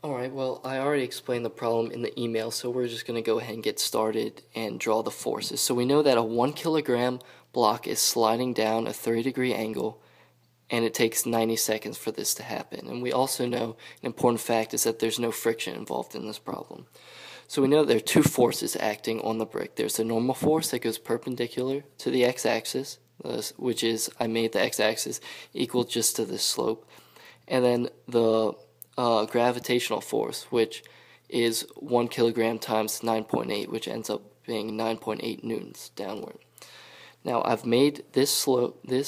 Alright, well, I already explained the problem in the email, so we're just going to go ahead and get started and draw the forces. So we know that a 1 kilogram block is sliding down a 30-degree angle, and it takes 90 seconds for this to happen. And we also know an important fact is that there's no friction involved in this problem. So we know there are two forces acting on the brick. There's the normal force that goes perpendicular to the x-axis, which is, I made the x-axis equal just to this slope, and then the gravitational force, which is 1 kilogram times 9.8, which ends up being 9.8 newtons downward. Now I've made this slope, the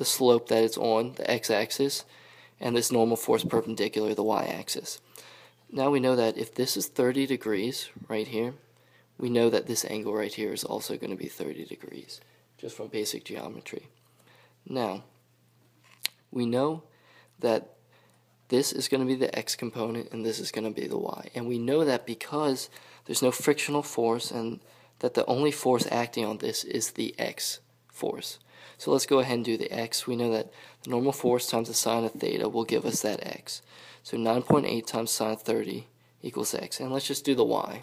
slope that it's on, the x-axis, and this normal force perpendicular, the y-axis. Now we know that if this is 30 degrees right here, we know that this angle right here is also going to be 30 degrees, just from basic geometry. Now, we know that this is going to be the x component and this is going to be the y. And we know that because there's no frictional force and that the only force acting on this is the x force. So let's go ahead and do the x. We know that the normal force times the sine of theta will give us that x. So 9.8 times sine of 30 equals x. And let's just do the y.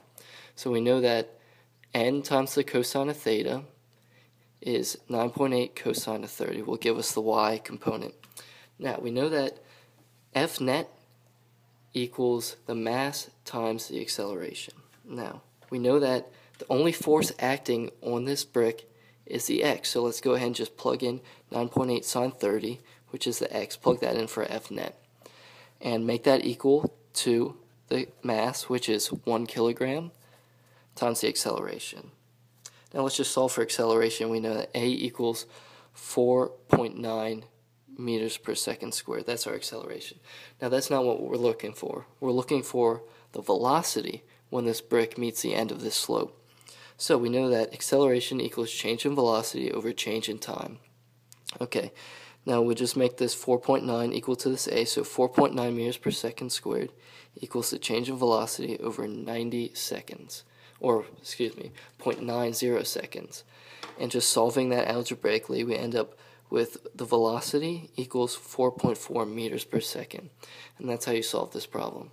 So we know that n times the cosine of theta is 9.8 cosine of 30 will give us the y component. Now we know that F net equals the mass times the acceleration. Now, we know that the only force acting on this brick is the x, so let's go ahead and just plug in 9.8 sine 30, which is the x, plug that in for F net, and make that equal to the mass, which is 1 kilogram, times the acceleration. Now let's just solve for acceleration. We know that a equals 4.9 meters per second squared. That's our acceleration. Now that's not what we're looking for. We're looking for the velocity when this brick meets the end of this slope. So we know that acceleration equals change in velocity over change in time. Okay, now we'll just make this 4.9 equal to this a, so 4.9 meters per second squared equals the change in velocity over 90 seconds, or excuse me, 0.90 seconds. And just solving that algebraically, we end up with the velocity equals 4.4 meters per second. And that's how you solve this problem.